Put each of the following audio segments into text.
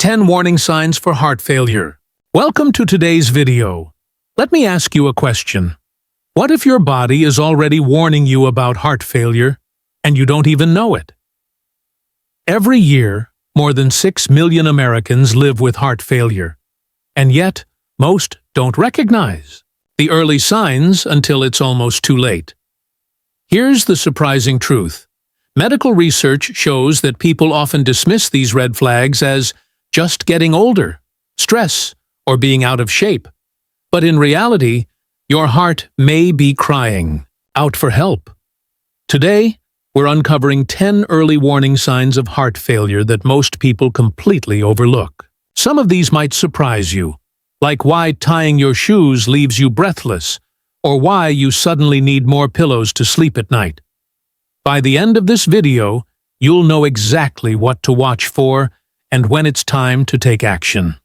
10 warning signs for heart failure. Welcome to today's video. Let me ask you a question. What if your body is already warning you about heart failure and you don't even know it? Every year, more than 6 million Americans live with heart failure, and yet most don't recognize the early signs until it's almost too late. Here's the surprising truth. Medical research shows that people often dismiss these red flags as just getting older, stress, or being out of shape. But in reality, your heart may be crying out for help. Today, we're uncovering 10 early warning signs of heart failure that most people completely overlook. Some of these might surprise you, like why tying your shoes leaves you breathless, or why you suddenly need more pillows to sleep at night. By the end of this video, you'll know exactly what to watch for and when it's time to take action.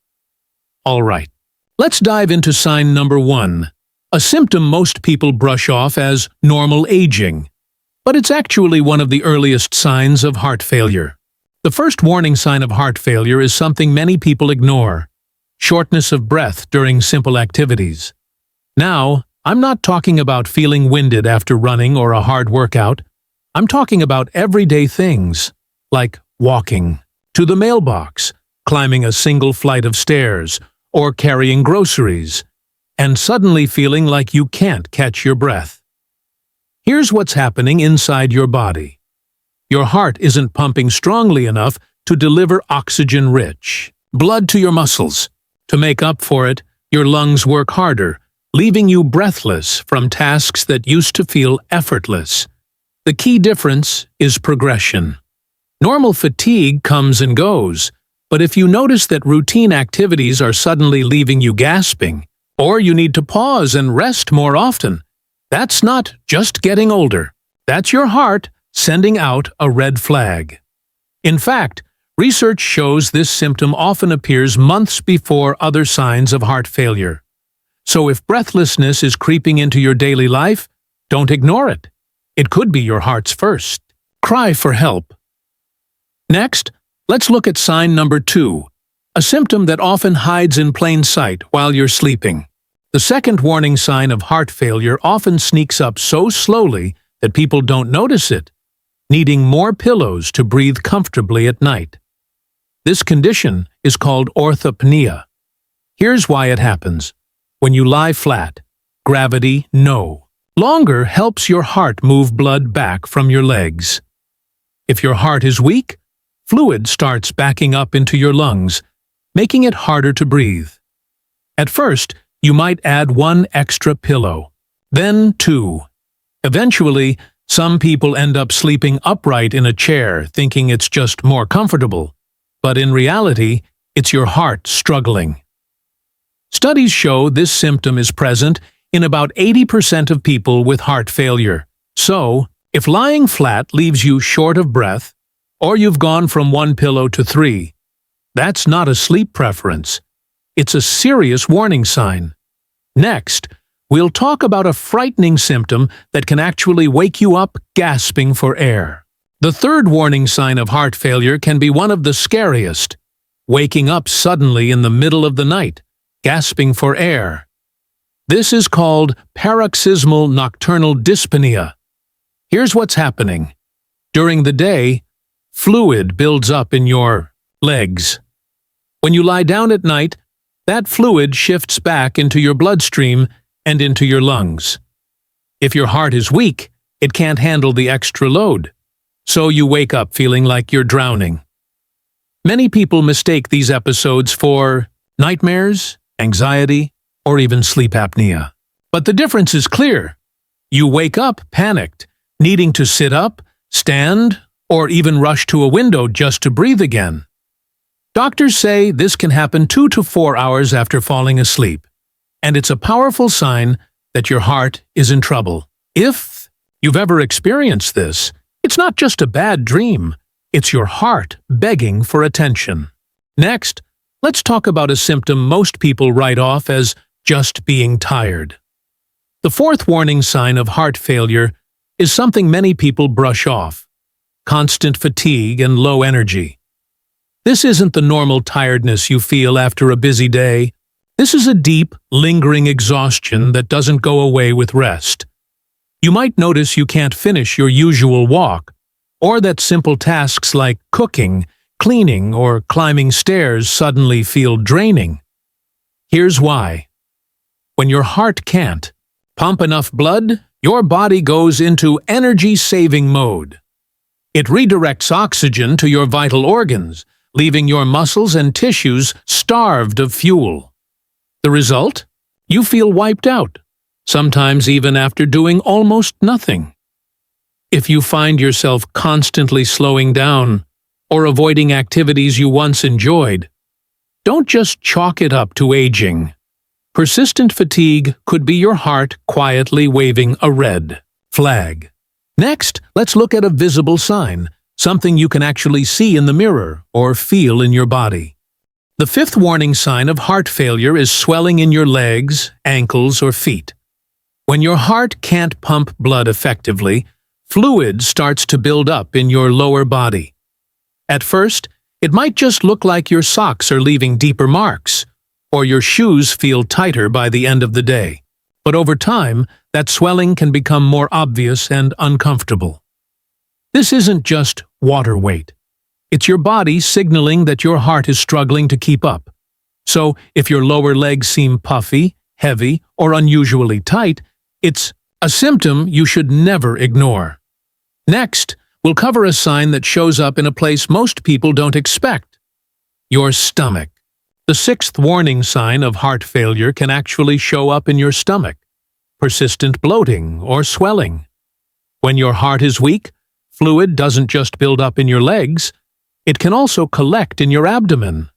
All right, let's dive into sign number 1, a symptom most people brush off as normal aging, but it's actually one of the earliest signs of heart failure. The first warning sign of heart failure is something many people ignore: shortness of breath during simple activities. Now, I'm not talking about feeling winded after running or a hard workout. I'm talking about everyday things, like walking to the mailbox, climbing a single flight of stairs, or carrying groceries, and suddenly feeling like you can't catch your breath. Here's what's happening inside your body. Your heart isn't pumping strongly enough to deliver oxygen-rich blood to your muscles. To make up for it, your lungs work harder, leaving you breathless from tasks that used to feel effortless. The key difference is progression. Normal fatigue comes and goes, but if you notice that routine activities are suddenly leaving you gasping, or you need to pause and rest more often, that's not just getting older. That's your heart sending out a red flag. In fact, research shows this symptom often appears months before other signs of heart failure. So if breathlessness is creeping into your daily life, don't ignore it. It could be your heart's first cry for help. Next, let's look at sign number 2, a symptom that often hides in plain sight while you're sleeping. The second warning sign of heart failure often sneaks up so slowly that people don't notice it: needing more pillows to breathe comfortably at night. This condition is called orthopnea. Here's why it happens. When you lie flat, gravity no longer helps your heart move blood back from your legs. If your heart is weak, fluid starts backing up into your lungs, making it harder to breathe. At first, you might add 1 extra pillow, then 2. Eventually, some people end up sleeping upright in a chair, thinking it's just more comfortable. But in reality, it's your heart struggling. Studies show this symptom is present in about 80% of people with heart failure. So, if lying flat leaves you short of breath, or you've gone from 1 pillow to 3, that's not a sleep preference. It's a serious warning sign. Next, we'll talk about a frightening symptom that can actually wake you up gasping for air. The third warning sign of heart failure can be one of the scariest: waking up suddenly in the middle of the night, gasping for air. This is called paroxysmal nocturnal dyspnea. Here's what's happening. During the day, fluid builds up in your legs. When you lie down at night, that fluid shifts back into your bloodstream and into your lungs. If your heart is weak, it can't handle the extra load, so you wake up feeling like you're drowning. Many people mistake these episodes for nightmares, anxiety, or even sleep apnea. But the difference is clear. You wake up panicked, needing to sit up, stand, or even rush to a window just to breathe again. Doctors say this can happen 2 to 4 hours after falling asleep, and it's a powerful sign that your heart is in trouble. If you've ever experienced this, it's not just a bad dream, it's your heart begging for attention. Next, let's talk about a symptom most people write off as just being tired. The fourth warning sign of heart failure is something many people brush off: constant fatigue and low energy. This isn't the normal tiredness you feel after a busy day. This is a deep, lingering exhaustion that doesn't go away with rest. You might notice you can't finish your usual walk, or that simple tasks like cooking, cleaning, or climbing stairs suddenly feel draining. Here's why. When your heart can't pump enough blood, your body goes into energy-saving mode. It redirects oxygen to your vital organs, leaving your muscles and tissues starved of fuel. The result? You feel wiped out, sometimes even after doing almost nothing. If you find yourself constantly slowing down or avoiding activities you once enjoyed, don't just chalk it up to aging. Persistent fatigue could be your heart quietly waving a red flag. Next, let's look at a visible sign, something you can actually see in the mirror or feel in your body. The fifth warning sign of heart failure is swelling in your legs, ankles, or feet. When your heart can't pump blood effectively, fluid starts to build up in your lower body. At first, it might just look like your socks are leaving deeper marks, or your shoes feel tighter by the end of the day. But over time, that swelling can become more obvious and uncomfortable. This isn't just water weight. It's your body signaling that your heart is struggling to keep up. So, if your lower legs seem puffy, heavy, or unusually tight, it's a symptom you should never ignore. Next, we'll cover a sign that shows up in a place most people don't expect: your stomach. The sixth warning sign of heart failure can actually show up in your stomach: persistent bloating or swelling. When your heart is weak, fluid doesn't just build up in your legs, it can also collect in your abdomen.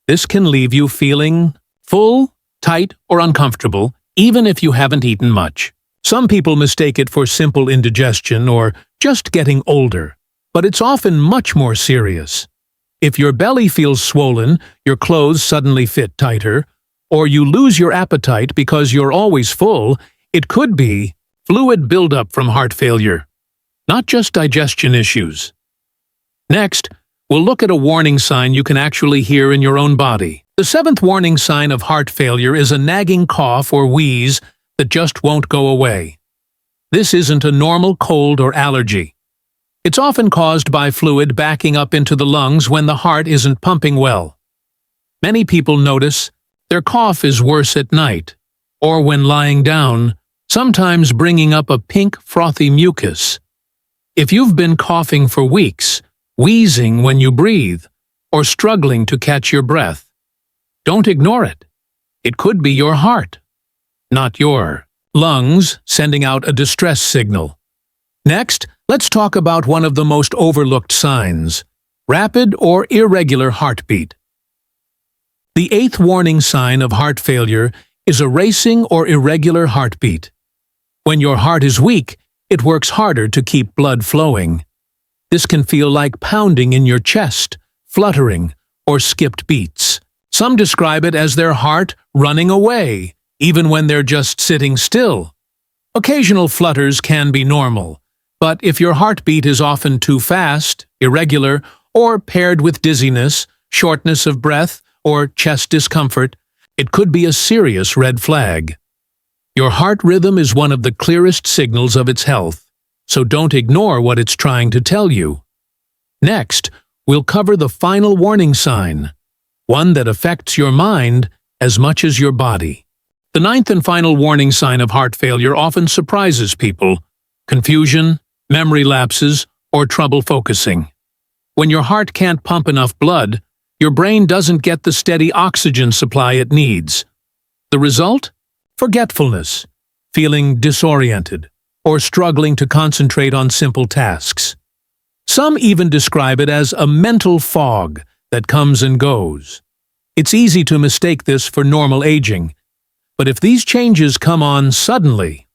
This can leave you feeling full, tight, or uncomfortable, even if you haven't eaten much. Some people mistake it for simple indigestion or just getting older, but it's often much more serious. If your belly feels swollen, your clothes suddenly fit tighter, or you lose your appetite because you're always full, it could be fluid buildup from heart failure, not just digestion issues. Next, we'll look at a warning sign you can actually hear in your own body. The seventh warning sign of heart failure is a nagging cough or wheeze that just won't go away. This isn't a normal cold or allergy. It's often caused by fluid backing up into the lungs when the heart isn't pumping well. Many people notice their cough is worse at night, or when lying down, sometimes bringing up a pink, frothy mucus. If you've been coughing for weeks, wheezing when you breathe, or struggling to catch your breath, don't ignore it. It could be your heart, not your lungs, sending out a distress signal. Next, let's talk about one of the most overlooked signs: rapid or irregular heartbeat. The eighth warning sign of heart failure is a racing or irregular heartbeat. When your heart is weak, it works harder to keep blood flowing. This can feel like pounding in your chest, fluttering, or skipped beats. Some describe it as their heart running away, even when they're just sitting still. Occasional flutters can be normal, but if your heartbeat is often too fast, irregular, or paired with dizziness, shortness of breath, or chest discomfort, it could be a serious red flag. Your heart rhythm is one of the clearest signals of its health, so don't ignore what it's trying to tell you. Next, we'll cover the final warning sign, one that affects your mind as much as your body. The ninth and final warning sign of heart failure often surprises people: confusion, memory lapses, or trouble focusing. When your heart can't pump enough blood, your brain doesn't get the steady oxygen supply it needs. The result? Forgetfulness, feeling disoriented, or struggling to concentrate on simple tasks. Some even describe it as a mental fog that comes and goes. It's easy to mistake this for normal aging, but if these changes come on suddenly,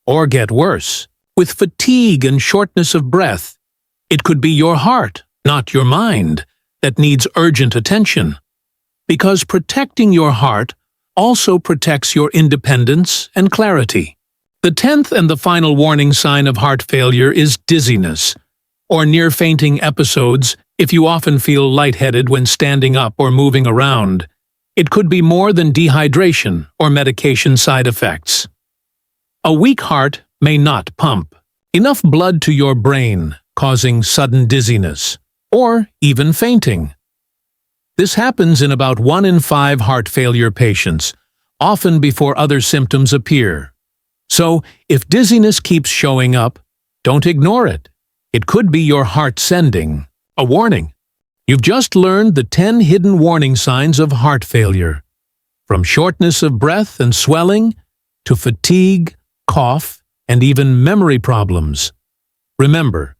or get worse, with fatigue and shortness of breath, it could be your heart, not your mind, that needs urgent attention. Because protecting your heart also protects your independence and clarity. The 10th and the final warning sign of heart failure is dizziness, or near-fainting episodes If you often feel lightheaded when standing up or moving around, it could be more than dehydration or medication side effects. A weak heart may not pump enough blood to your brain, causing sudden dizziness or even fainting. This happens in about 1 in 5 heart failure patients, often before other symptoms appear. So, if dizziness keeps showing up, don't ignore it. It could be your heart sending a warning. You've just learned the 10 hidden warning signs of heart failure. From shortness of breath and swelling, to fatigue, cough, and even memory problems. Remember,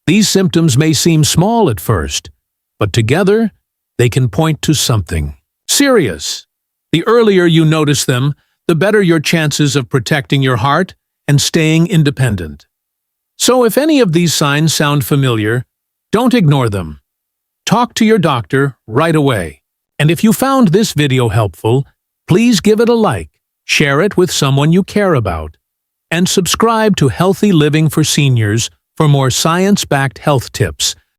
these symptoms may seem small at first, but together, they can point to something serious. The earlier you notice them, the better your chances of protecting your heart and staying independent. So if any of these signs sound familiar, don't ignore them. Talk to your doctor right away. And if you found this video helpful, please give it a like, share it with someone you care about, and subscribe to Healthy Living for Seniors for more science-backed health tips